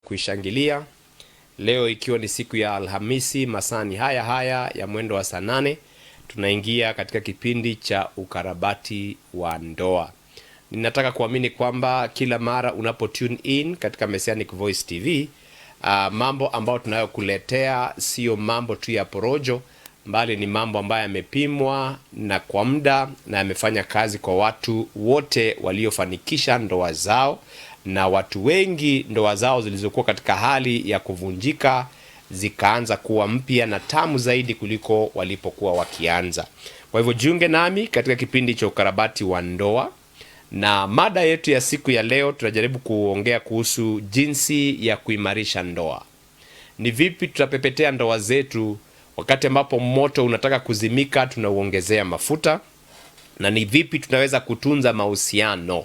kuishangilia. Leo ikiwa ni siku ya Alhamisi, masani haya ya mwendo wa saa 8, tunaingia katika kipindi cha ukarabati wa ndoa. Ninataka kuamini kwamba kila mara unapo tune in katika Messianic Voice TV, mambo ambayo tunayokuletea sio mambo tu ya porojo, bali ni mambo ambayo yamepimwa na kwa muda na yamefanya kazi kwa watu wote waliofanikisha ndoa zao, na watu wengi ndoa zao zilizokuwa katika hali ya kuvunjika zikaanza kuwa mpya na tamu zaidi kuliko walipokuwa wakianza. Kwa hivyo jiunge nami katika kipindi cha ukarabati wa ndoa, na mada yetu ya siku ya leo tunajaribu kuongea kuhusu jinsi ya kuimarisha ndoa. Ni vipi tutapepetea ndoa zetu wakati ambapo moto unataka kuzimika, tunauongezea mafuta, na ni vipi tunaweza kutunza mahusiano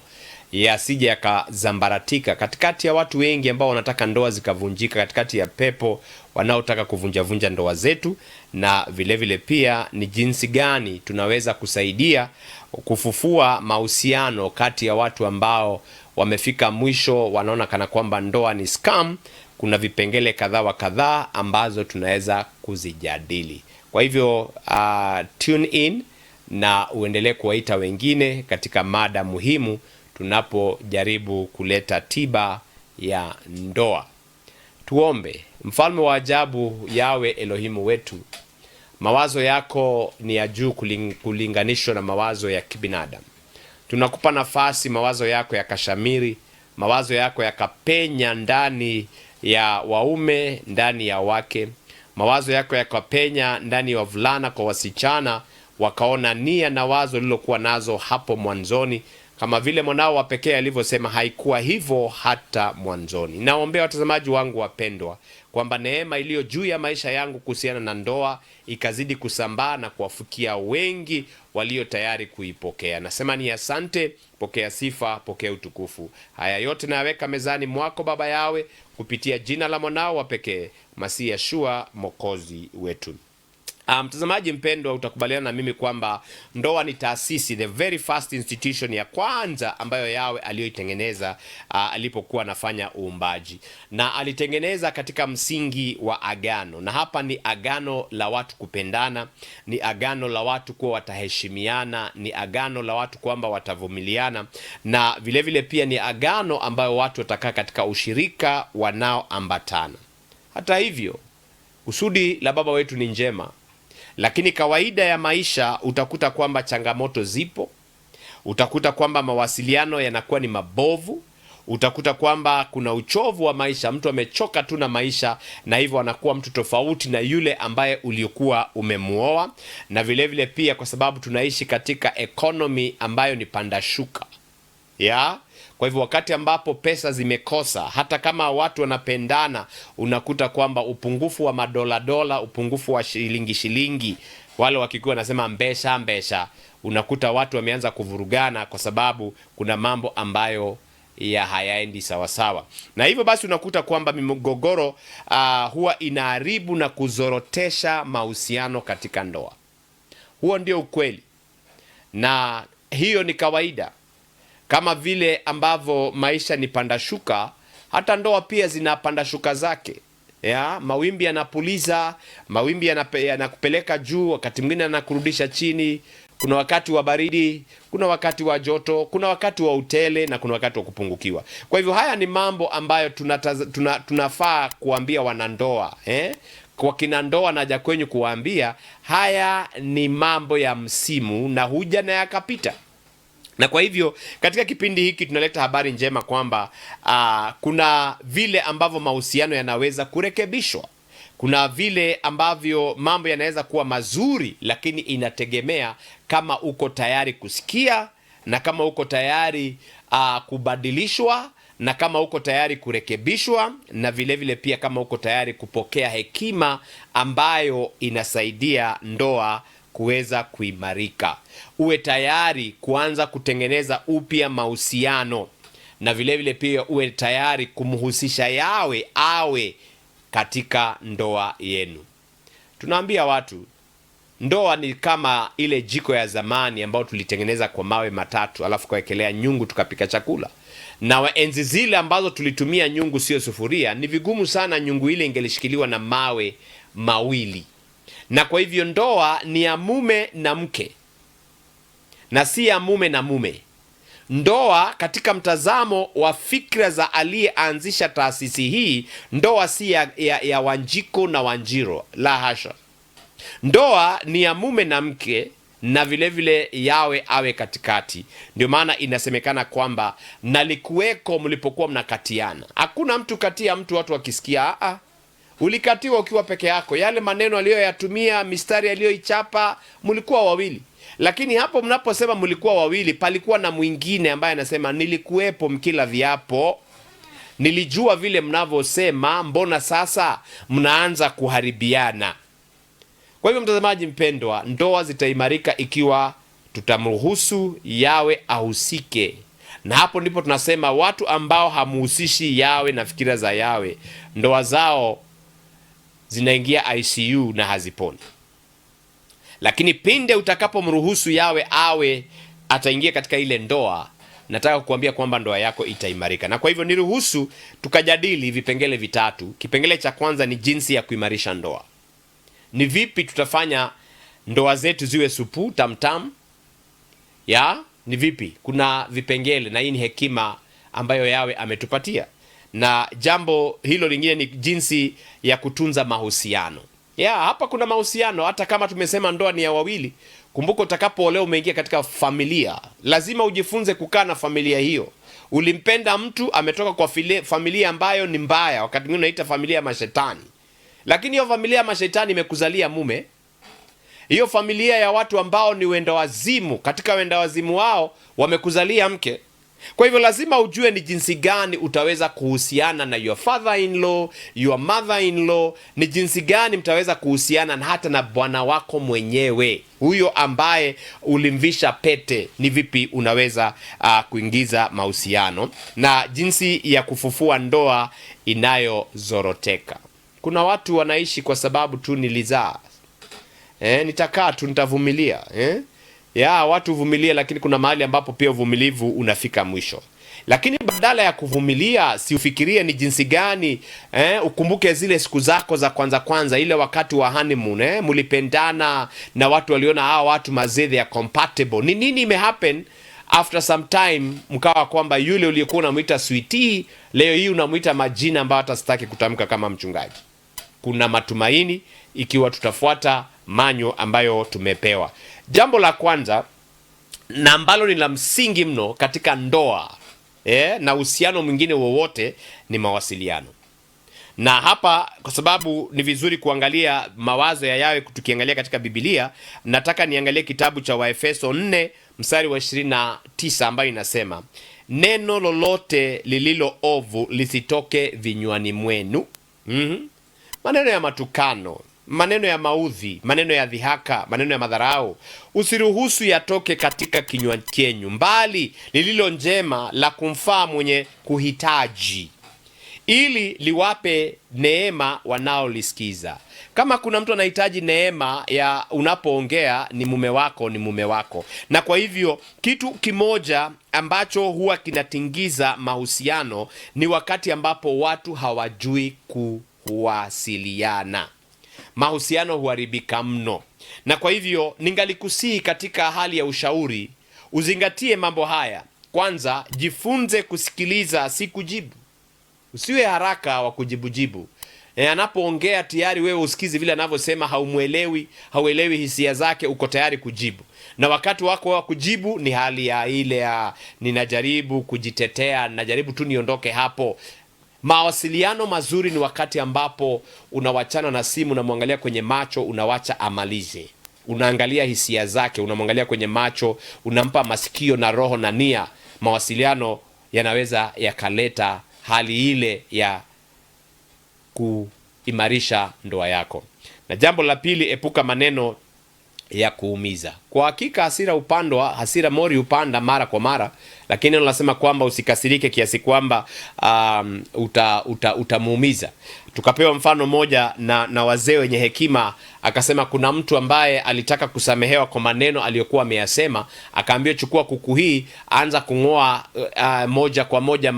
yasije yakazambaratika katikati ya watu wengi ambao wanataka ndoa zikavunjika, katikati ya pepo wanaotaka kuvunja ndoa zetu, na vile vile pia ni jinsi gani tunaweza kusaidia kufufua mahusiano kati ya watu ambao wamefika mwisho, wanaona kana kwamba ndoa ni scam. Kuna vipengele kadhaa ambazo tunaweza kuzijadili. Kwa hivyo tune in na uendelee kuwaita wengine katika mada muhimu tunapojaribu kuleta tiba ya ndoa. Tuombe. Mfalme wa ajabu, Yawe Elohimu wetu, mawazo yako ni ya juu kulinganishwa na mawazo ya kibinadamu. Tunakupa nafasi mawazo yako yakashamiri, mawazo yako yakapenya ndani ya waume, ndani ya wake, mawazo yako yakapenya ndani ya wavulana kwa wasichana, wakaona nia na wazo lilokuwa nazo hapo mwanzoni, kama vile mwanao wa pekee alivyosema haikuwa hivyo hata mwanzoni. Naombea watazamaji wangu wapendwa kwamba neema iliyo juu ya maisha yangu kuhusiana na ndoa ikazidi kusambaa na kuwafikia wengi walio tayari kuipokea. Nasema ni asante, pokea sifa, pokea utukufu. Haya yote nayaweka mezani mwako Baba Yawe, kupitia jina la mwanao wa pekee Masihi Yeshua Mwokozi wetu. Mtazamaji mpendwa, utakubaliana na mimi kwamba ndoa ni taasisi, the very first institution ya kwanza ambayo Yawe aliyoitengeneza alipokuwa anafanya uumbaji, na alitengeneza katika msingi wa agano. Na hapa ni agano la watu kupendana, ni agano la watu kuwa wataheshimiana, ni agano la watu kwamba watavumiliana, na vile vile pia ni agano ambayo watu watakaa katika ushirika wanaoambatana. Hata hivyo, kusudi la Baba wetu ni njema, lakini kawaida ya maisha utakuta kwamba changamoto zipo, utakuta kwamba mawasiliano yanakuwa ni mabovu, utakuta kwamba kuna uchovu wa maisha, mtu amechoka tu na maisha, na hivyo anakuwa mtu tofauti na yule ambaye uliokuwa umemuoa. Na vile vile pia kwa sababu tunaishi katika economy ambayo ni pandashuka kwa hivyo wakati ambapo pesa zimekosa, hata kama watu wanapendana, unakuta kwamba upungufu wa madola, upungufu wa shilingi, wale wakikuwa wanasema mbesha, unakuta watu wameanza kuvurugana kwa sababu kuna mambo ambayo hayaendi sawasawa. Na hivyo basi unakuta kwamba migogoro huwa inaharibu na kuzorotesha mahusiano katika ndoa. Huo ndio ukweli, na hiyo ni kawaida. Kama vile ambavyo maisha ni pandashuka, hata ndoa pia zina pandashuka zake. Mawimbi yanapuliza, mawimbi yanakupeleka juu, wakati mwingine yanakurudisha chini. Kuna wakati wa baridi, kuna wakati wa joto, kuna wakati wa utele, na kuna wakati wa kupungukiwa. Kwa hivyo haya ni mambo ambayo tunafaa kuambia wanandoa. Kwa kina ndoa naja kwenyu kuwaambia haya ni mambo ya msimu, na huja na yakapita. Na kwa hivyo katika kipindi hiki tunaleta habari njema kwamba kuna vile ambavyo mahusiano yanaweza kurekebishwa. Kuna vile ambavyo mambo yanaweza kuwa mazuri, lakini inategemea kama uko tayari kusikia, na kama uko tayari kubadilishwa, na kama uko tayari kurekebishwa, na vile vile pia kama uko tayari kupokea hekima ambayo inasaidia ndoa kuweza kuimarika. Uwe tayari kuanza kutengeneza upya mahusiano, na vile vile pia uwe tayari kumhusisha Yawe awe katika ndoa yenu. Tunaambia watu ndoa ni kama ile jiko ya zamani ambayo tulitengeneza kwa mawe matatu alafu kawekelea nyungu tukapika chakula. Na enzi zile ambazo tulitumia nyungu sio sufuria, ni vigumu sana nyungu ile ingelishikiliwa na mawe mawili. Na kwa hivyo ndoa ni ya mume na mke na si ya mume na mume. Ndoa katika mtazamo wa fikra za aliyeanzisha taasisi hii, ndoa si ya Wanjiko na Wanjiro, la hasha. Ndoa ni ya mume na mke, na vile vile yawe awe katikati. Ndio maana inasemekana kwamba nalikuweko mlipokuwa mnakatiana. Hakuna mtu katia mtu watu wakisikia ulikatiwa ukiwa peke yako. Yale maneno aliyoyatumia, mistari aliyoichapa, mlikuwa wawili. Lakini hapo mnaposema mlikuwa wawili, palikuwa na mwingine ambaye anasema nilikuwepo mkila viapo, nilijua vile mnavyosema, mbona sasa mnaanza kuharibiana? Kwa hivyo mtazamaji mpendwa, ndoa zitaimarika ikiwa tutamruhusu Yawe ahusike. Na hapo ndipo tunasema watu ambao hamuhusishi Yawe na fikira za Yawe, ndoa zao zinaingia ICU na haziponi. Lakini pinde utakapomruhusu Yawe awe ataingia katika ile ndoa, nataka kukuambia kwamba ndoa yako itaimarika. Na kwa hivyo niruhusu tukajadili vipengele vitatu. Kipengele cha kwanza ni jinsi ya kuimarisha ndoa. Ni vipi tutafanya ndoa zetu ziwe supu tamtam? Ni vipi? Kuna vipengele, na hii ni hekima ambayo Yawe ametupatia. Na jambo hilo lingine ni jinsi ya kutunza mahusiano. Hapa kuna mahusiano, hata kama tumesema ndoa ni ya wawili. Kumbuka utakapoolewa umeingia katika familia, lazima ujifunze kukaa na familia hiyo. Ulimpenda mtu, ametoka kwa familia ambayo ni mbaya, wakati mwingine unaita familia ya mashetani. Lakini hiyo familia ya mashetani imekuzalia mume. Hiyo familia ya watu ambao ni wenda wazimu, katika wenda wazimu wao wamekuzalia mke. Kwa hivyo lazima ujue ni jinsi gani utaweza kuhusiana na your father-in-law, your mother-in-law, ni jinsi gani mtaweza kuhusiana na hata na bwana wako mwenyewe, huyo ambaye ulimvisha pete. Ni vipi unaweza kuingiza mahusiano, na jinsi ya kufufua ndoa inayozoroteka. Kuna watu wanaishi kwa sababu tu nilizaa, nitakaa tu, nitavumilia, watu vumilia, lakini kuna mahali ambapo pia uvumilivu unafika mwisho. Lakini badala ya kuvumilia, si ufikirie ni jinsi gani ukumbuke zile siku zako za kwanza, ile wakati wa honeymoon, mlipendana na watu waliona hawa watu mazedhe ya compatible. Ni nini imehappen after some time mkawa kwamba yule uliyekuwa unamuita sweetie leo hii unamuita majina ambayo hata sitaki kutamka kama mchungaji? Kuna matumaini ikiwa tutafuata manyo ambayo tumepewa. Jambo la kwanza na ambalo ni la msingi mno katika ndoa na uhusiano mwingine wowote ni mawasiliano. Na hapa kwa sababu ni vizuri kuangalia mawazo ya Yawe tukiangalia katika Biblia, nataka niangalie kitabu cha Waefeso 4 mstari wa 29 ambayo inasema, neno lolote lililo ovu lisitoke vinywani mwenu. Maneno ya matukano, maneno ya maudhi, maneno ya dhihaka, maneno ya madharau usiruhusu yatoke katika kinywa chenyu, mbali lililo njema la kumfaa mwenye kuhitaji, ili liwape neema wanaolisikiza. Kama kuna mtu anahitaji neema ya unapoongea, ni mume wako, ni mume wako. Na kwa hivyo kitu kimoja ambacho huwa kinatingiza mahusiano ni wakati ambapo watu hawajui kuwasiliana. Mahusiano huharibika mno. Na kwa hivyo ningalikusihi katika hali ya ushauri uzingatie mambo haya. Kwanza, jifunze kusikiliza, si kujibu. Usiwe haraka wa kujibujibu. Anapoongea tayari wewe usikizi vile anavyosema, hauelewi hisia zake, uko tayari kujibu. Na wakati wako wa kujibu ni hali ya ile ya ninajaribu kujitetea, najaribu tu niondoke hapo. Mawasiliano mazuri ni wakati ambapo unawachana na simu, unamwangalia kwenye macho, unawacha amalize. Unaangalia hisia zake, unamwangalia kwenye macho, unampa masikio na roho na nia. Mawasiliano yanaweza yakaleta hali ile ya kuimarisha ndoa yako. Na jambo la pili, epuka maneno ya kuumiza. Kwa hakika hasira mori upanda mara kwa mara, lakini neno nasema kwamba usikasirike kiasi kwamba utamuumiza. Tukapewa mfano moja na wazee wenye hekima, akasema kuna mtu ambaye alitaka kusamehewa kwa maneno aliyokuwa ameyasema, akaambiwa chukua kuku hii, anza kungoa moja kwa moja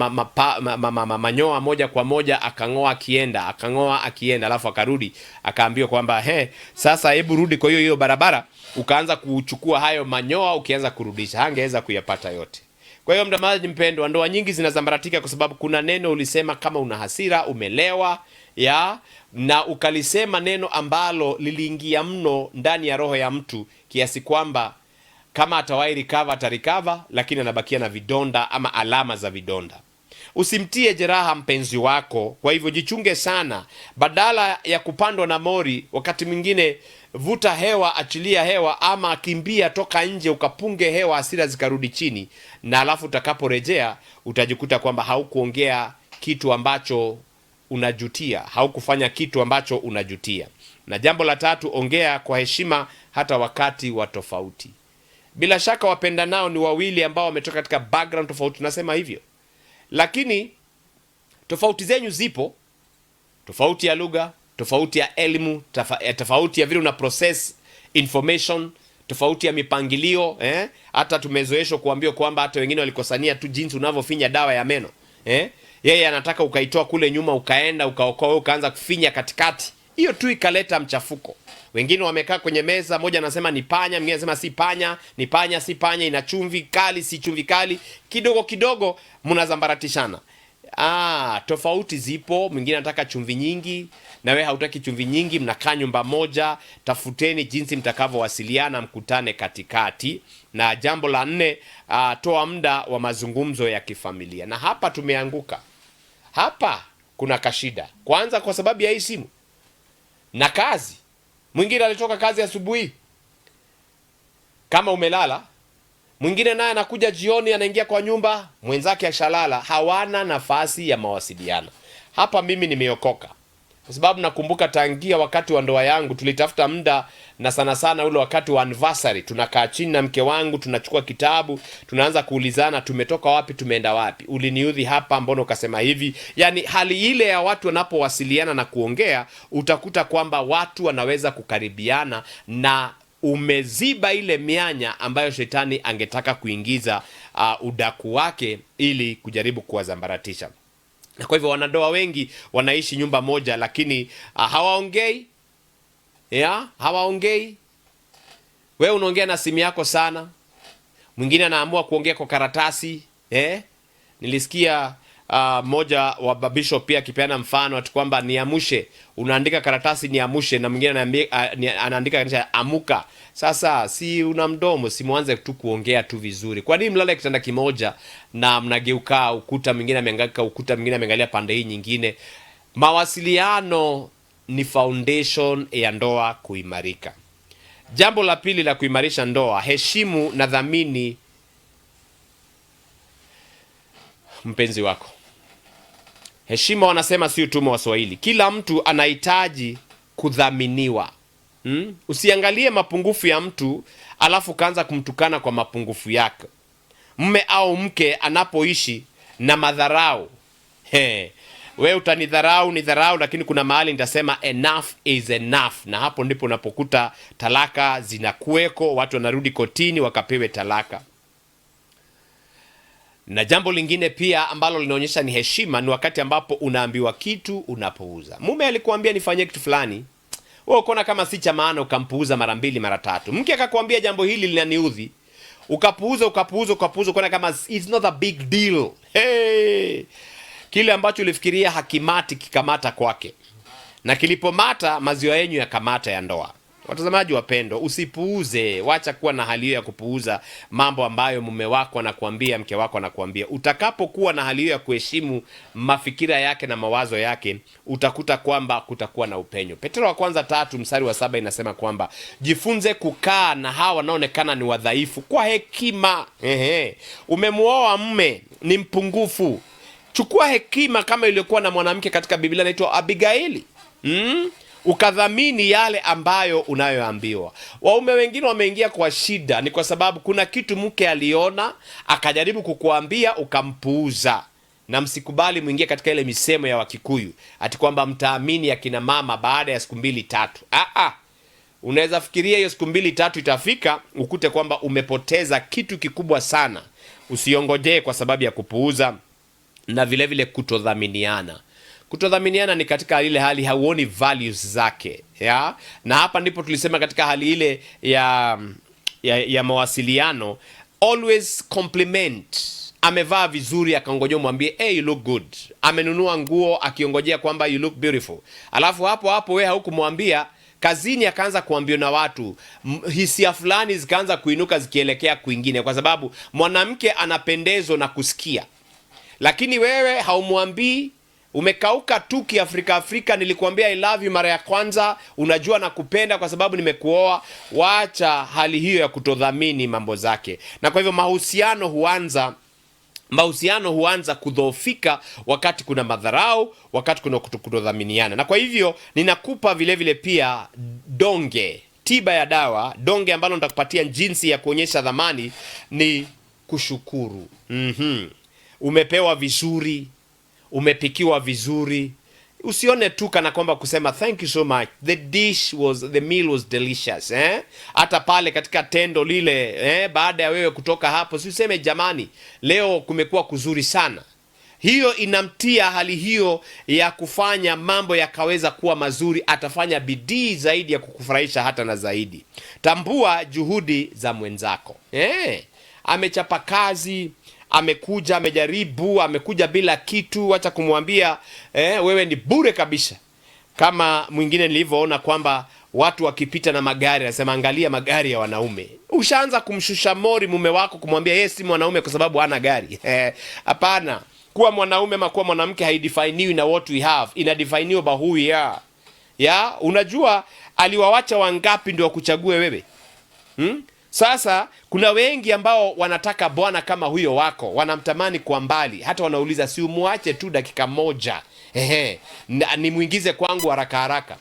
manyoa moja kwa moja, akangoa akienda, alafu akarudi, akaambiwa kwamba sasa hebu rudi kwa hiyo barabara, ukaanza kuchukua hayo manyoa ukianza kurudisha. Hangeweza kuyapata yote. Kwa hiyo mtazamaji mpendwa, ndoa nyingi zinazambaratika kwa sababu kuna neno ulisema kama una hasira, umelewa na ukalisema neno ambalo liliingia mno ndani ya roho ya mtu kiasi kwamba kama atawahi recover atarecover, lakini anabakia na vidonda ama alama za vidonda. Usimtie jeraha mpenzi wako, kwa hivyo jichunge sana. Badala ya kupandwa na mori, wakati mwingine vuta hewa, achilia hewa, ama kimbia, toka nje ukapunge hewa, hasira zikarudi chini, na alafu utakaporejea utajikuta kwamba haukuongea kitu ambacho unajutia, haukufanya kitu ambacho unajutia. Na jambo la tatu, ongea kwa heshima hata wakati wa tofauti. Bila shaka wapendanao ni wawili ambao wametoka katika background tofauti, nasema hivyo. Lakini tofauti zenyu zipo, tofauti ya lugha, tofauti ya elimu, tofauti ya vile una process information, tofauti ya mipangilio. Hata tumezoeshwa kuambiwa kwamba hata wengine walikosania tu jinsi unavyofinya dawa ya meno. Yeye anataka ukaitoa kule nyuma, ukaenda ukaokoa, ukaanza kufinya katikati. Hiyo tu ikaleta mchafuko. Wengine wamekaa kwenye meza, moja anasema ni panya, mwingine anasema si panya, ni panya si panya, ina chumvi kali si chumvi kali. Kidogo kidogo mnazambaratishana. Tofauti zipo, mwingine anataka chumvi nyingi na wewe hautaki chumvi nyingi, mnakaa nyumba moja. Tafuteni jinsi mtakavyowasiliana, mkutane katikati. Na jambo la 4, toa muda wa mazungumzo ya kifamilia. Na hapa tumeanguka. Hapa kuna kashida. Kwanza kwa sababu ya hii simu na kazi. Mwingine alitoka kazi asubuhi kama umelala, mwingine naye anakuja jioni, anaingia kwa nyumba, mwenzake ashalala. Hawana nafasi ya mawasiliano. Hapa mimi nimeokoka kwa sababu nakumbuka tangia wakati wa ndoa yangu tulitafuta muda, na sana sana ule wakati wa anniversary tunakaa chini na mke wangu, tunachukua kitabu, tunaanza kuulizana tumetoka wapi, tumeenda wapi, uliniudhi hapa, mbona ukasema hivi. Yani hali ile ya watu wanapowasiliana na kuongea, utakuta kwamba watu wanaweza kukaribiana na umeziba ile mianya ambayo shetani angetaka kuingiza udaku wake ili kujaribu kuwazambaratisha. Na kwa hivyo wanandoa wengi wanaishi nyumba moja, lakini hawaongei. Hawaongei. Wewe unaongea na simu yako sana, mwingine anaamua kuongea kwa karatasi. Nilisikia moja wa bishop pia akipeana mfano ati kwamba niamshe, unaandika karatasi niamshe, na mwingine anaandika kanisha amuka. Sasa si una mdomo, si muanze tu kuongea tu vizuri. Kwa nini mlale kitanda kimoja na mnageuka ukuta, mwingine ameangalia ukuta, mwingine ameangalia pande hii nyingine? Mawasiliano ni foundation ya ndoa kuimarika. Jambo la pili la kuimarisha ndoa, heshimu na dhamini mpenzi wako. Heshima, wanasema si utumwa wa Swahili. Kila mtu anahitaji kudhaminiwa. Usiangalie mapungufu ya mtu alafu kaanza kumtukana kwa mapungufu yake. Mume au mke anapoishi na madharau, wewe utanidharau, nidharau, lakini kuna mahali nitasema enough is enough, na hapo ndipo unapokuta talaka zinakuweko, watu wanarudi kotini wakapewe talaka. Na jambo lingine pia ambalo linaonyesha ni heshima ni wakati ambapo unaambiwa kitu unapuuza. Mume alikuambia nifanye kitu fulani, wewe ukaona kama si cha maana ukampuuza mara 2 mara 3. Mke akakwambia jambo hili linaniudhi, ukapuuza, ukaona kama it's not a big deal. Kile ambacho ulifikiria hakimati kikamata kwake, na kilipomata maziwa yenyu yakamata ya ndoa. Watazamaji wapendo, usipuuze. Wacha kuwa na hali hiyo ya kupuuza mambo ambayo mume wako anakuambia, mke wako anakuambia. Utakapokuwa na hali hiyo ya kuheshimu mafikira yake na mawazo yake, utakuta kwamba kutakuwa na upenyo. Petro wa kwanza 3 mstari wa 7 inasema kwamba jifunze kukaa na hawa wanaonekana ni wadhaifu kwa hekima. Umemuoa mume ni mpungufu, chukua hekima kama iliyokuwa na mwanamke katika Biblia anaitwa Abigaili. ukadhamini yale ambayo unayoambiwa. Waume wengine wameingia kwa shida ni kwa sababu kuna kitu mke aliona akajaribu kukuambia ukampuuza. Na msikubali mwingie katika ile misemo ya Wakikuyu ati kwamba mtaamini akina mama baada ya siku 2-3. Unaweza fikiria hiyo siku 2-3 itafika ukute kwamba umepoteza kitu kikubwa sana. Usiongojee kwa sababu ya kupuuza. Na vile vile kutodhaminiana. Kutodhaminiana ni katika ile hali hauoni values zake, ya? Na hapa ndipo tulisema katika hali ile ya mawasiliano, always compliment. Amevaa vizuri akangojea mwambie hey, you look good. Amenunua nguo akiongojea kwamba you look beautiful. Alafu hapo wewe haukumwambia, kazini akaanza kuambiwa na watu, hisia fulani zikaanza kuinuka zikielekea kwingine kwa sababu mwanamke anapendezwa na kusikia. Lakini wewe haumwambii, umekauka tu kiafrika. Nilikuambia I love you mara ya kwanza, unajua na kupenda kwa sababu nimekuoa. Waacha hali hiyo ya kutodhamini mambo zake. Na kwa hivyo mahusiano huanza kudhoofika wakati kuna madharau, wakati kuna kutodhaminiana. Na kwa hivyo ninakupa vile vile pia donge, tiba ya dawa, donge ambalo nitakupatia jinsi ya kuonyesha dhamani ni kushukuru. Umepewa vizuri, umepikiwa vizuri, usione tu kana kwamba kusema thank you so much, the meal was delicious, hata pale katika tendo lile, baada ya wewe kutoka hapo si useme jamani leo kumekuwa kuzuri sana. Hiyo inamtia hali hiyo ya kufanya mambo yakaweza kuwa mazuri, atafanya bidii zaidi ya kukufurahisha hata na zaidi. Tambua juhudi za mwenzako. Amechapa kazi, amekuja, amejaribu, amekuja bila kitu, acha kumwambia wewe ni bure kabisa. Kama mwingine nilivyoona kwamba watu wakipita na magari anasema angalia magari ya wanaume. Ushaanza kumshusha mori mume wako kumwambia yeye si mwanaume kwa sababu hana gari. Hapana. Kuwa mwanaume ama kuwa mwanamke haidefiniwi na what we have, inadefiniwa by who we are. Unajua aliwawacha wangapi ndio wakuchague wewe? Sasa kuna wengi ambao wanataka bwana kama huyo wako, wanamtamani kwa mbali, hata wanauliza si umuache tu dakika moja, ni muingize kwangu haraka.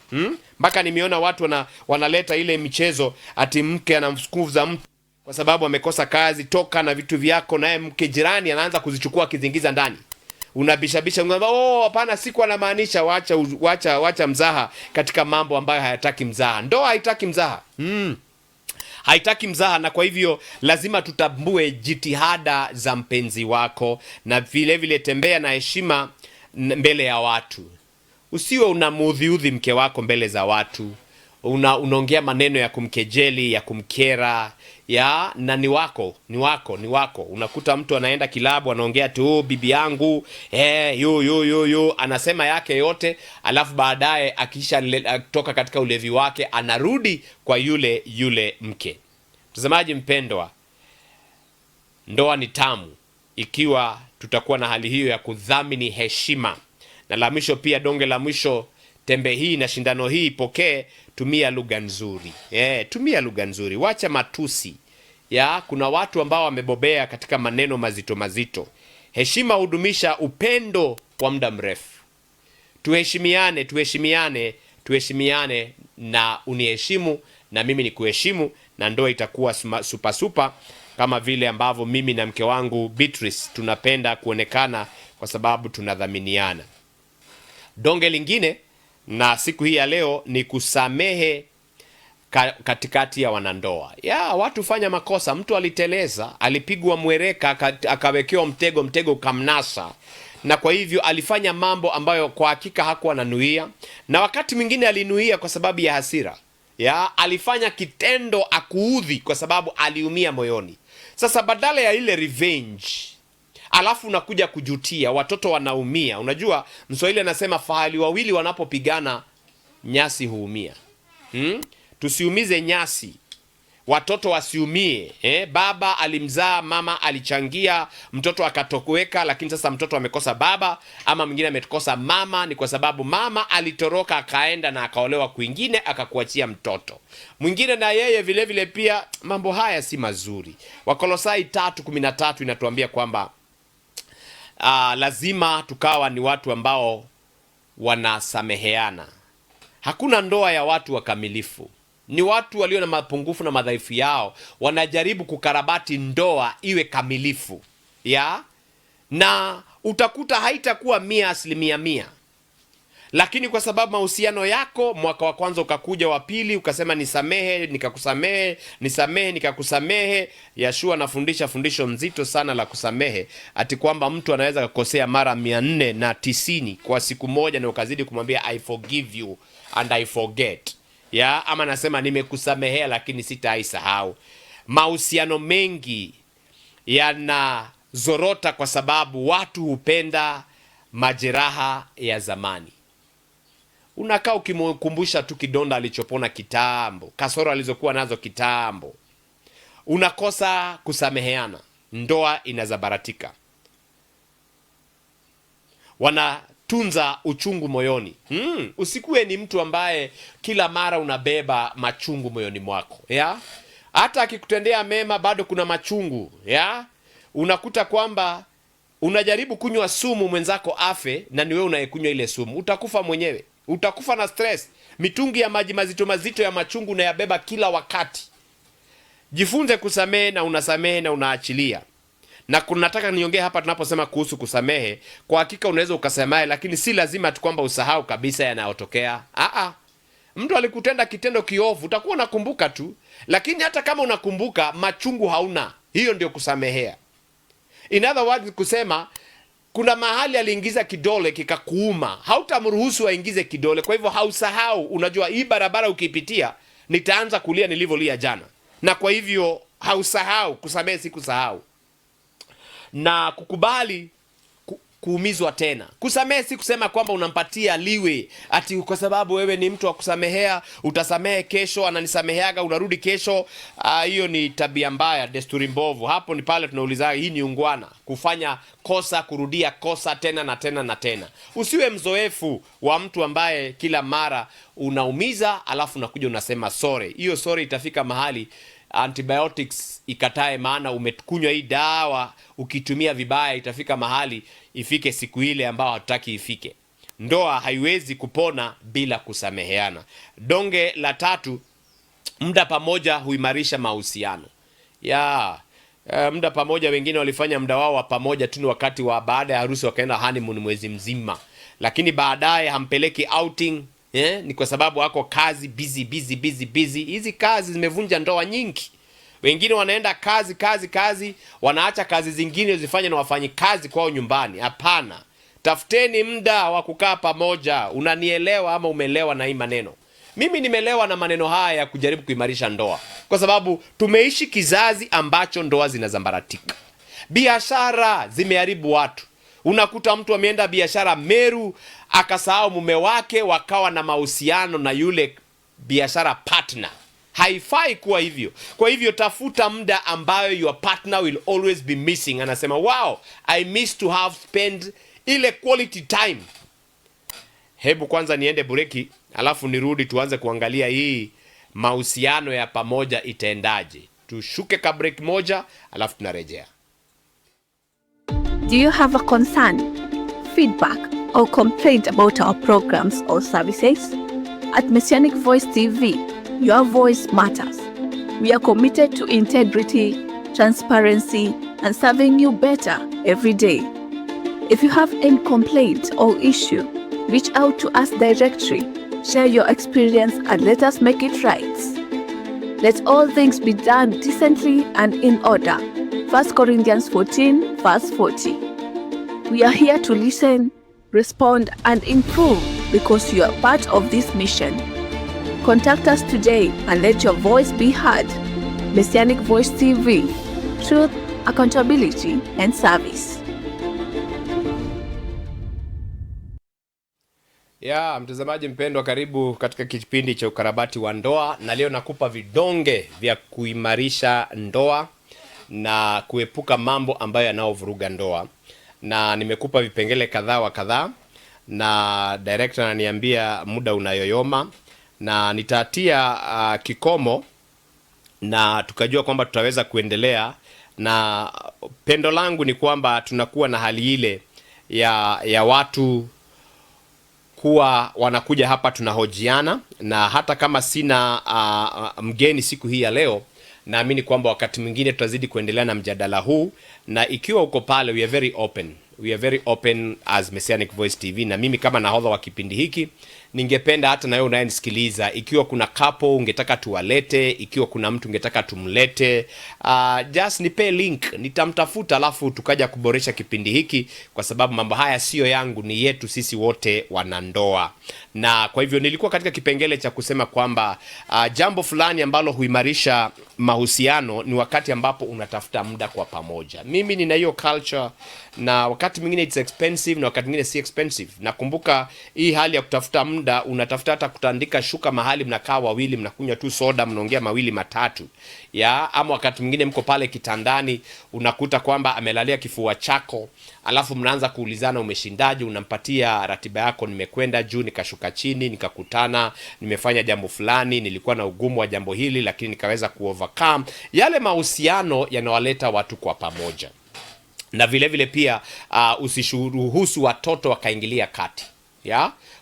Mpaka nimeona watu wanaleta ile michezo ati mke anamfukuza mtu kwa sababu amekosa kazi, toka na vitu vyako, naye mke jirani anaanza kuzichukua kizingiza ndani. Unabishabisha hapana, siku anamaanisha. Wacha mzaha katika mambo ambayo hayataki mzaha. Ndoa haitaki mzaha. Haitaki mzaha. Na kwa hivyo lazima tutambue jitihada za mpenzi wako, na vile vile tembea na heshima mbele ya watu. Usiwe unamuudhi mke wako mbele za watu, unaongea maneno ya kumkejeli, ya kumkera, na ni wako. Unakuta mtu anaenda kilabu anaongea tu bibi yangu, yo anasema yake yote, alafu baadaye akisha toka katika ulevi wake anarudi kwa yule mke. Mtazamaji mpendwa, ndoa ni tamu ikiwa tutakuwa na hali hiyo ya kudhamini heshima. Na la mwisho pia, donge la mwisho, tembe hii na shindano hii pokee, tumia lugha nzuri. Tumia lugha nzuri, wacha matusi. Kuna watu ambao wamebobea katika maneno mazito. Heshima hudumisha upendo kwa muda mrefu. Tuheshimiane na uniheshimu na mimi ni kuheshimu, na ndoa itakuwa super kama vile ambavyo mimi na mke wangu Beatrice tunapenda kuonekana kwa sababu tunadhaminiana. Donge lingine na siku hii ya leo ni kusamehe katikati ya wanandoa. Watu fanya makosa, mtu aliteleza, alipigwa mwereka, akawekewa mtego ukamnasa, na kwa hivyo alifanya mambo ambayo kwa hakika hakuwa ananuia, na wakati mwingine alinuia kwa sababu ya hasira. Alifanya kitendo akuudhi kwa sababu aliumia moyoni. Sasa badala ya ile revenge, alafu unakuja kujutia, watoto wanaumia. Unajua Mswahili anasema fahali wawili wanapopigana nyasi huumia. Tusiumize nyasi, watoto wasiumie. Baba alimzaa, mama alichangia, mtoto akatoweka, lakini sasa mtoto amekosa baba, ama mwingine amekosa mama, ni kwa sababu mama alitoroka akaenda na akaolewa kwingine akakuachia mtoto mwingine. Na yeye vile vile pia mambo haya si mazuri. Wakolosai 3:13 inatuambia kwamba lazima tukawa ni watu ambao wanasameheana. Hakuna ndoa ya watu wakamilifu. Ni watu walio na mapungufu na madhaifu yao, wanajaribu kukarabati ndoa iwe kamilifu. Na utakuta haitakuwa 100%. Lakini kwa sababu mahusiano yako, mwaka wa kwanza ukakuja, wa pili ukasema nisamehe nikakusamehe, nisamehe nikakusamehe. Yeshua anafundisha fundisho nzito sana la kusamehe, ati kwamba mtu anaweza kukosea mara 490 kwa siku moja na ukazidi kumwambia I forgive you and I forget. Ama anasema nimekusamehea lakini sitaisahau. Mahusiano mengi yanazorota kwa sababu watu hupenda majeraha ya zamani. Unakaa ukimkumbusha tu kidonda alichopona kitambo, kasoro alizokuwa nazo kitambo. Unakosa kusameheana, ndoa inazabaratika. Wanatunza uchungu moyoni. Usikuwe ni mtu ambaye kila mara unabeba machungu moyoni mwako. Hata akikutendea mema bado kuna machungu. Unakuta kwamba unajaribu kunywa sumu mwenzako afe, na ni wewe unayekunywa ile sumu. Utakufa mwenyewe. Utakufa na stress. Mitungi ya maji mazito mazito ya machungu unayabeba kila wakati. Jifunze kusamehe, na unasamehe na unaachilia. Na nataka niongee hapa tunaposema kuhusu kusamehe, kwa hakika unaweza ukasamehe, lakini si lazima tu kwamba usahau kabisa yanayotokea. Mtu alikutenda kitendo kiovu, utakuwa unakumbuka tu, lakini hata kama unakumbuka, machungu hauna. Hiyo ndio kusamehea. In other words, kusema kuna mahali aliingiza kidole kikakuuma, hautamruhusu aingize kidole. Kwa hivyo hausahau. Unajua hii barabara ukipitia nitaanza kulia nilivyolia jana, na kwa hivyo hausahau. Kusamehe si kusahau, na kukubali kuumizwa tena. Kusamehe si kusema kwamba unampatia liwe, ati kwa sababu wewe ni mtu wa kusamehea utasamehe kesho, ananisameheaga unarudi kesho. Hiyo ni tabia mbaya, desturi mbovu. Hapo ni pale tunauliza, hii ni ungwana? Kufanya kosa, kurudia kosa tena na tena na tena. Usiwe mzoefu wa mtu ambaye kila mara unaumiza alafu unakuja unasema sorry. Hiyo sorry itafika mahali antibiotics ikatae, maana umekunywa hii dawa ukitumia vibaya. Itafika mahali ifike siku ile ambao hatutaki ifike. Ndoa haiwezi kupona bila kusameheana. Donge la 3, muda pamoja huimarisha mahusiano. Muda pamoja, wengine walifanya muda wao wa pamoja tu wakati wa baada ya harusi, wakaenda honeymoon mwezi mzima, lakini baadaye hampeleki outing. Ni kwa sababu wako kazi, busy. Hizi kazi zimevunja ndoa nyingi. Wengine wanaenda kazi, wanaacha kazi zingine zifanye na wafanyi kazi kwao nyumbani. Hapana, tafuteni muda wa kukaa pamoja. Unanielewa ama umelewa na hii maneno? Mimi nimelewa na maneno haya ya kujaribu kuimarisha ndoa, kwa sababu tumeishi kizazi ambacho ndoa zinazambaratika. Biashara zimeharibu watu. Unakuta mtu ameenda biashara Meru, akasahau mume wake, wakawa na mahusiano na yule biashara partner. Haifai kuwa hivyo. Kwa hivyo tafuta muda ambayo your partner will always be missing. Anasema wow, I miss to have spent ile quality time. Hebu kwanza niende bureki, alafu nirudi tuanze kuangalia hii mahusiano ya pamoja itaendaje. Tushuke ka break moja, alafu tunarejea. Do you have a concern, feedback, or complaint about our programs or services? At Messianic Voice TV, your voice matters. We are committed to integrity, transparency, and serving you better every day. If you have any complaint or issue, reach out to us directly, share your experience, and let us make it right. Let all things be done decently and in order. 1 Corinthians 14, verse 40. We are here to listen, respond, and improve because you are part of this mission. Contact us today and let your voice be heard. Messianic Voice TV, truth, accountability, and service. Mtazamaji mpendwa, karibu katika kipindi cha ukarabati wa ndoa, na leo nakupa vidonge vya kuimarisha ndoa na kuepuka mambo ambayo yanayovuruga ndoa. Na nimekupa vipengele kadhaa wa kadhaa, na director ananiambia muda unayoyoma, na nitatia kikomo na tukajua kwamba tutaweza kuendelea. Na pendo langu ni kwamba tunakuwa na hali ile ya watu huwa wanakuja hapa tunahojiana, na hata kama sina mgeni siku hii ya leo, naamini kwamba wakati mwingine tutazidi kuendelea na mjadala huu, na ikiwa uko pale, we are very open as Messianic Voice TV, na mimi kama nahodha wa kipindi hiki ningependa hata na wewe unayenisikiliza, ikiwa kuna couple ungetaka tuwalete, ikiwa kuna mtu ungetaka tumlete, just nipe link, nitamtafuta, alafu tukaja kuboresha kipindi hiki, kwa sababu mambo haya sio yangu, ni yetu sisi wote wanandoa. Na kwa hivyo nilikuwa katika kipengele cha kusema kwamba jambo fulani ambalo huimarisha mahusiano ni wakati ambapo unatafuta muda kwa pamoja. Mimi nina hiyo culture, na wakati mwingine it's expensive na wakati mwingine si expensive. Nakumbuka hii hali ya kutafuta muda, unatafuta hata kutandika shuka mahali mnakaa wawili, mnakunywa tu soda, mnaongea mawili matatu. Ama wakati mwingine mko pale kitandani, unakuta kwamba amelalia kifua chako, alafu mnaanza kuulizana umeshindaje, unampatia ratiba yako, nimekwenda juu, nikashuka chini, nikakutana, nimefanya jambo fulani, nilikuwa na ugumu wa jambo hili lakini nikaweza kuovercome. Yale mahusiano yanawaleta watu kwa pamoja. Na vile vile pia usishuruhusu watoto wakaingilia kati.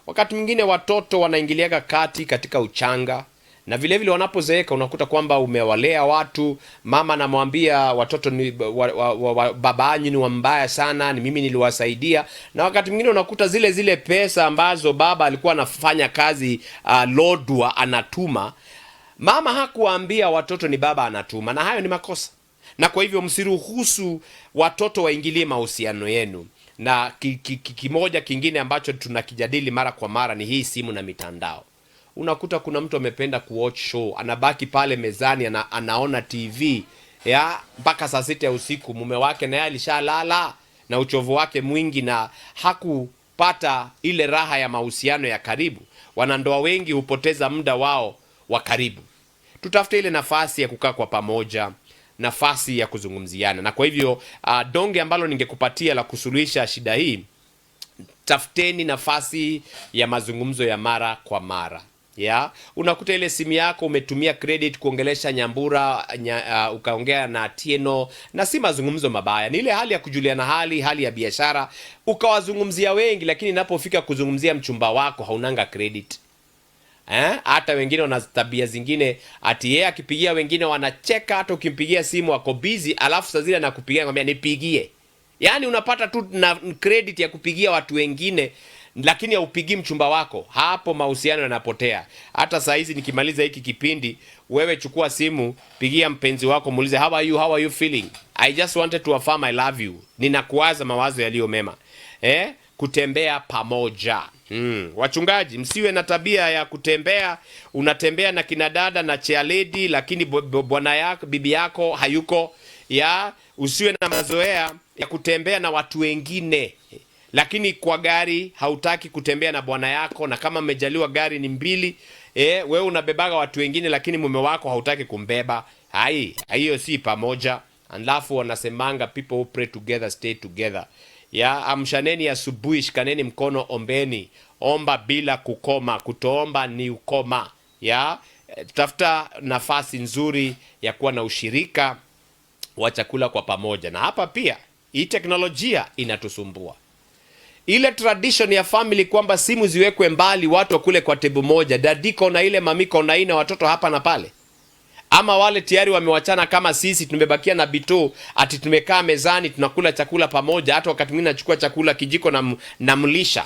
Wakati mwingine watoto wanaingiliaga kati katika uchanga, na vile vile wanapozeeka unakuta kwamba umewalea watu, mama anamwambia watoto ni baba yanyu ni wambaya sana, ni mimi niliwasaidia. Na wakati mwingine unakuta zile pesa ambazo baba alikuwa anafanya kazi lodwa anatuma, mama hakuambia watoto ni baba anatuma, na hayo ni makosa. Na kwa hivyo msiruhusu watoto waingilie mahusiano yenu. Na kimoja kingine ambacho tunakijadili mara kwa mara ni hii simu na mitandao. Unakuta kuna mtu amependa kuwatch show, anabaki pale mezani, anaona TV mpaka saa 6 ya usiku. Mume wake naye alishalala na uchovu wake mwingi, na hakupata ile raha ya mahusiano ya karibu. Wanandoa wengi hupoteza muda wao wa karibu. Tutafute ile nafasi ya kukaa kwa pamoja, nafasi ya kuzungumziana. Na kwa hivyo donge ambalo ningekupatia la kusuluhisha shida hii, tafuteni nafasi ya mazungumzo ya mara kwa mara. Unakuta ile simu yako umetumia credit kuongelesha Nyambura, ukaongea na Tieno, na si mazungumzo mabaya, ni ile hali ya kujuliana hali ya biashara, ukawazungumzia wengi, lakini inapofika kuzungumzia mchumba wako haunanga credit. Hata wengine wana tabia zingine, ati yeye akipigia wengine wanacheka, hata ukimpigia simu ako busy, alafu saa zile anakupigia ngambia nipigie. Yaani unapata tu na credit ya kupigia watu wengine, lakini haupigii mchumba wako. Hapo mahusiano yanapotea. Hata saa hizi nikimaliza hiki kipindi, wewe chukua simu, pigia mpenzi wako, muulize how are you feeling? I just wanted to affirm I love you. Ninakuwaza mawazo yaliyo mema. Kutembea pamoja. Wachungaji, msiwe na tabia ya kutembea, unatembea na kinadada na cheerleader, lakini bwana yako, bibi yako hayuko. Usiwe na mazoea ya kutembea na watu wengine, lakini kwa gari hautaki kutembea na bwana yako, na kama mmejaliwa gari ni mbili, wewe unabebaga watu wengine lakini mume wako hautaki kumbeba. Hiyo si pamoja. Alafu wanasemanga people who pray together stay together. Amshaneni asubuhi, shikaneni mkono, ombeni. Omba bila kukoma, kutoomba ni ukoma. Tafuta nafasi nzuri ya kuwa na ushirika wa chakula kwa pamoja. Na hapa pia hii teknolojia inatusumbua. Ile tradition ya family kwamba simu ziwekwe mbali, watu wakule kwa table moja, dadiko na ile mamiko na ina watoto hapa na pale. Ama wale tayari wamewachana kama sisi, tumebakia na bito, ati tumekaa mezani tunakula chakula pamoja, hata wakati mwingine nachukua chakula kijiko na mlisha.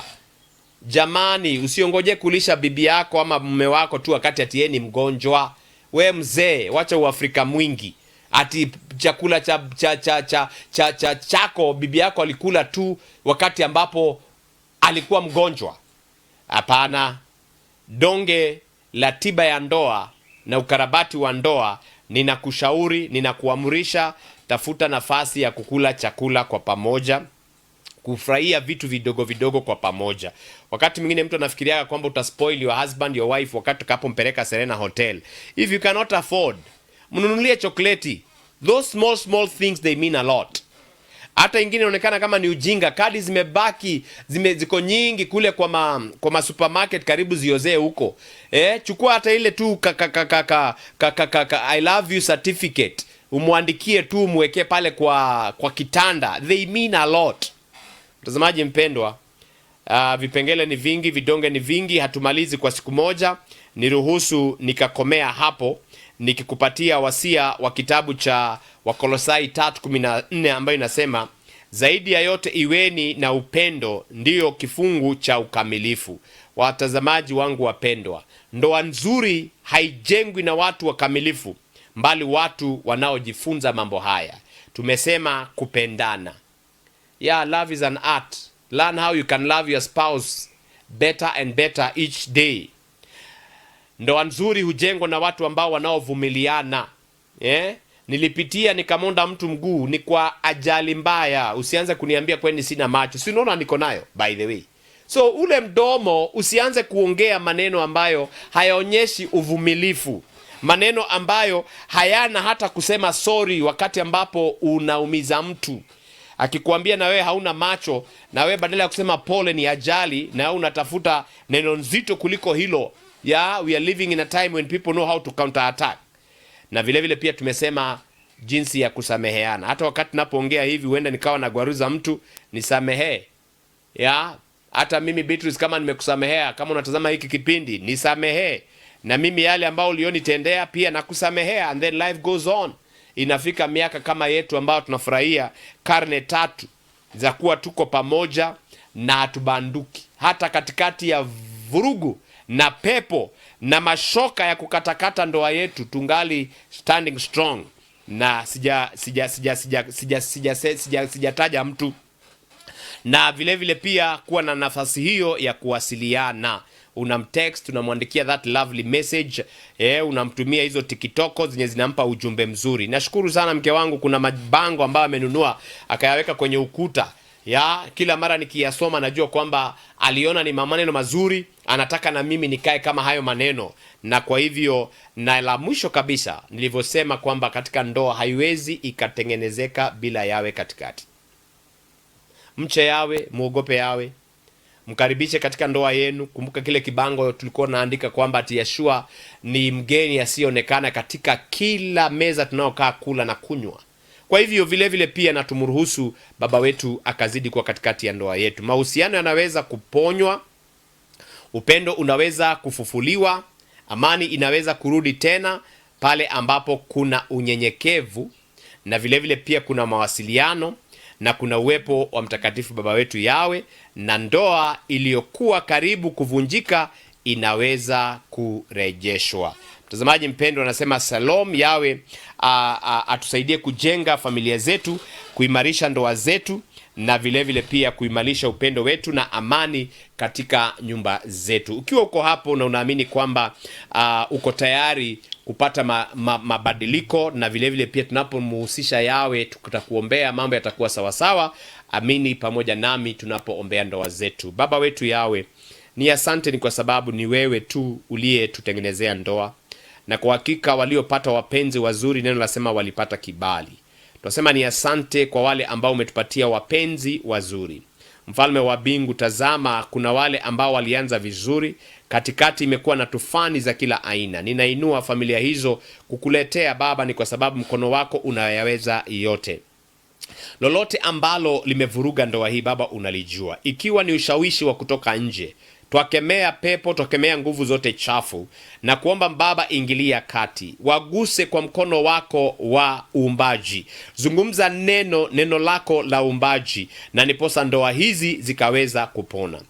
Jamani, usiongoje kulisha bibi yako ama mume wako tu wakati ati yeye ni mgonjwa. We mzee, wacha uafrika mwingi. Ati chakula chako bibi yako alikula tu wakati ambapo alikuwa mgonjwa. Hapana. Donge la tiba ya ndoa na ukarabati wa ndoa, ninakushauri, ninakuamrisha, tafuta nafasi ya kukula chakula kwa pamoja, kufurahia vitu vidogo vidogo kwa pamoja. Wakati mwingine mtu anafikiria kwamba utaspoil your husband, your wife wakati utakapompeleka Serena Hotel. If you cannot afford, mnunulie chokoleti. Those small things, they mean a lot. Hata ingine inaonekana kama ni ujinga, kadi zimebaki, ziko nyingi kule kwa supermarket, karibu ziozee huko. Chukua hata ile tu I love you certificate, umwandikie tu, mweke pale kwa kitanda. They mean a lot. Mtazamaji mpendwa, Vipengele ni vingi, vidonge ni vingi, hatumalizi kwa siku moja. Niruhusu nikakomea hapo nikikupatia wasia wa kitabu cha Wakolosai 3:14 ambayo inasema, zaidi ya yote iweni na upendo, ndiyo kifungu cha ukamilifu. Watazamaji wangu wapendwa, ndoa nzuri haijengwi na watu wakamilifu, mbali watu wanaojifunza mambo haya. Tumesema kupendana. Love is an art. Learn how you can love your spouse better and better each day. Ndoa nzuri hujengwa na watu ambao wanaovumiliana. Nilipitia nikamonda mtu mguu, ni kwa ajali mbaya. Usianze kuniambia kwani sina macho. Si unaona niko nayo, by the way. So ule mdomo, usianze kuongea maneno ambayo hayaonyeshi uvumilifu, maneno ambayo hayana hata kusema sorry wakati ambapo unaumiza mtu. Akikuambia na wewe hauna macho, na wewe badala ya kusema pole ni ajali, na wewe unatafuta neno nzito kuliko hilo. We are living in a time when people know how to counter attack. Na vile vile pia tumesema jinsi ya kusameheana. Hata wakati napoongea hivi huenda nikawa na gwaruza mtu, nisamehe. Hata mimi Beatrice, kama nimekusamehea, kama unatazama hiki kipindi, nisamehe. Na mimi yale ambao ulionitendea pia nakusamehea, and then life goes on. Inafika miaka kama yetu ambao tunafurahia karne 3 za kuwa tuko pamoja na hatubanduki. Hata katikati ya vurugu na pepo na mashoka ya kukatakata ndoa yetu, tungali standing strong. Na sijataja mtu. Na vile vile pia kuwa na nafasi hiyo ya kuwasiliana. Unamtext, unamwandikia that lovely message, unamtumia hizo tikitoko zenye zinampa ujumbe mzuri. Nashukuru sana mke wangu, kuna mabango ambayo amenunua akayaweka kwenye ukuta. Kila mara nikiyasoma najua kwamba aliona ni maneno mazuri, anataka na mimi nikae kama hayo maneno. Na kwa hivyo, na la mwisho kabisa nilivyosema kwamba katika ndoa haiwezi ikatengenezeka bila yawe katikati. Mche yawe, muogope yawe, mkaribishe katika ndoa yenu. Kumbuka kile kibango tulikuwa naandika kwamba Yeshua ni mgeni asiyeonekana katika kila meza tunayokaa kula na kunywa. Kwa hivyo vile vile pia na tumruhusu baba wetu akazidi kwa katikati ya ndoa yetu. Mahusiano yanaweza kuponywa, upendo unaweza kufufuliwa, amani inaweza kurudi tena pale ambapo kuna unyenyekevu, na vile vile pia kuna mawasiliano na kuna uwepo wa mtakatifu baba wetu Yawe, na ndoa iliyokuwa karibu kuvunjika inaweza kurejeshwa. Mtazamaji mpendwa, anasema Salom. Yawe atusaidie kujenga familia zetu, kuimarisha ndoa zetu, na vile vile pia kuimarisha upendo wetu na amani katika nyumba zetu. Ukiwa uko hapo na unaamini kwamba uko tayari kupata mabadiliko, na vile vile pia tunapomhusisha Yawe tutakuombea mambo yatakuwa sawa sawa, amini pamoja nami tunapoombea ndoa zetu. Baba wetu Yawe, ni asante ni kwa sababu ni wewe tu uliyetutengenezea ndoa, na kwa hakika waliopata wapenzi wazuri, neno lasema walipata kibali. Tunasema ni asante kwa wale ambao umetupatia wapenzi wazuri. Mfalme wa mbingu, tazama kuna wale ambao walianza vizuri, katikati imekuwa na tufani za kila aina. Ninainua familia hizo kukuletea Baba, ni kwa sababu mkono wako unayaweza yote. Lolote ambalo limevuruga ndoa hii Baba unalijua. Ikiwa ni ushawishi wa kutoka nje, twakemea pepo, twakemea nguvu zote chafu, na kuomba Baba ingilia kati, waguse kwa mkono wako wa uumbaji. Zungumza neno lako la uumbaji, na niposa ndoa hizi zikaweza kupona.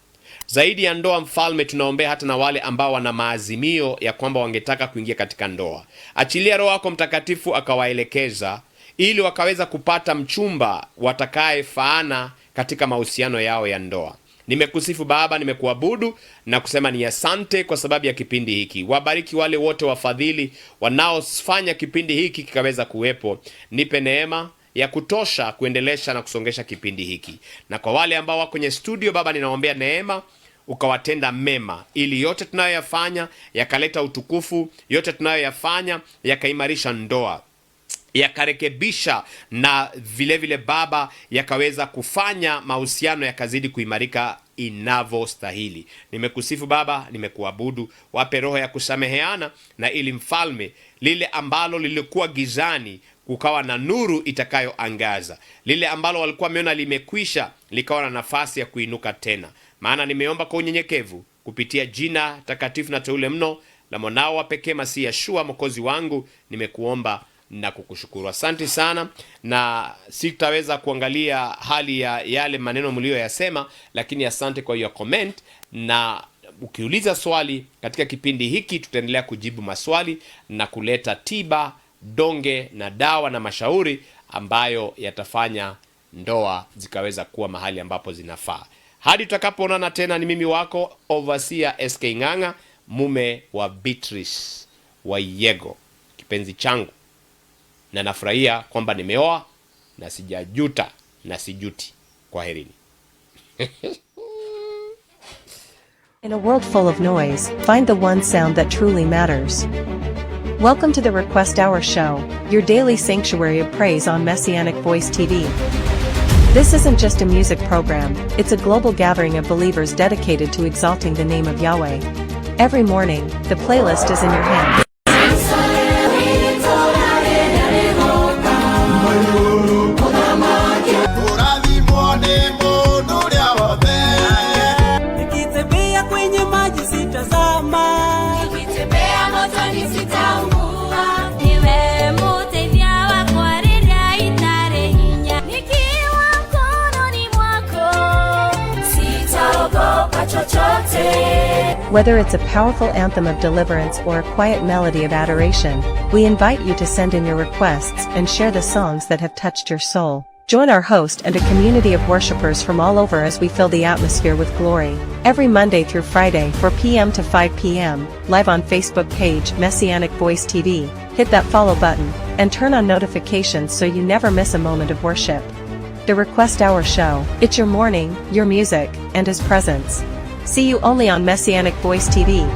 Zaidi ya ndoa Mfalme, tunaombea hata na wale ambao wana maazimio ya kwamba wangetaka kuingia katika ndoa. Achilia Roho wako Mtakatifu akawaelekeza, ili wakaweza kupata mchumba watakayefaana katika mahusiano yao ya ndoa. Nimekusifu Baba, nimekuabudu na kusema ni asante kwa sababu ya kipindi hiki. Wabariki wale wote wafadhili wanaofanya kipindi hiki kikaweza kuwepo. Nipe neema ya kutosha kuendelesha na kusongesha kipindi hiki. Na kwa wale ambao wako kwenye studio Baba, ninaombea neema ukawatenda mema, ili yote tunayoyafanya yakaleta utukufu, yote tunayoyafanya yakaimarisha ndoa, yakarekebisha, na vile vile Baba yakaweza kufanya mahusiano yakazidi kuimarika inavyostahili. Nimekusifu Baba, nimekuabudu. Wape roho ya kusameheana, na ili Mfalme, lile ambalo lilikuwa gizani kukawa na nuru itakayoangaza, lile ambalo walikuwa wameona limekwisha likawa na nafasi ya kuinuka tena. maana nimeomba kwa unyenyekevu kupitia jina takatifu na teule mno la mwanao wa pekee Masihi Yeshua Mwokozi wangu, nimekuomba na kukushukuru. Asante sana, na sitaweza kuangalia hali ya yale maneno mlioyasema, lakini asante kwa hiyo comment, na ukiuliza swali katika kipindi hiki tutaendelea kujibu maswali na kuleta tiba, donge na dawa na mashauri ambayo yatafanya ndoa zikaweza kuwa mahali ambapo zinafaa. Hadi tutakapoonana tena, ni mimi wako Overseer SK Ng'ang'a, mume wa Beatrice Wayego, kipenzi changu, na nafurahia kwamba nimeoa na sijajuta na sijuti. Kwaherini. In a world full of noise, find the one sound that truly matters. Welcome to the Request Hour Show, your daily sanctuary of praise on Messianic Voice TV. This isn't just a music program, it's a global gathering of believers dedicated to exalting the name of Yahweh. Every morning, the playlist is in your hands. Whether it's a powerful anthem of deliverance or a quiet melody of adoration, we invite you to send in your requests and share the songs that have touched your soul. Join our host and a community of worshipers from all over as we fill the atmosphere with glory. Every Monday through Friday, 4 p.m. to 5 p.m., live on Facebook page Messianic Voice TV. Hit that follow button and turn on notifications so you never miss a moment of worship. The Request Hour Show. It's your morning, your music, and His presence. See you only on Messianic Voice TV.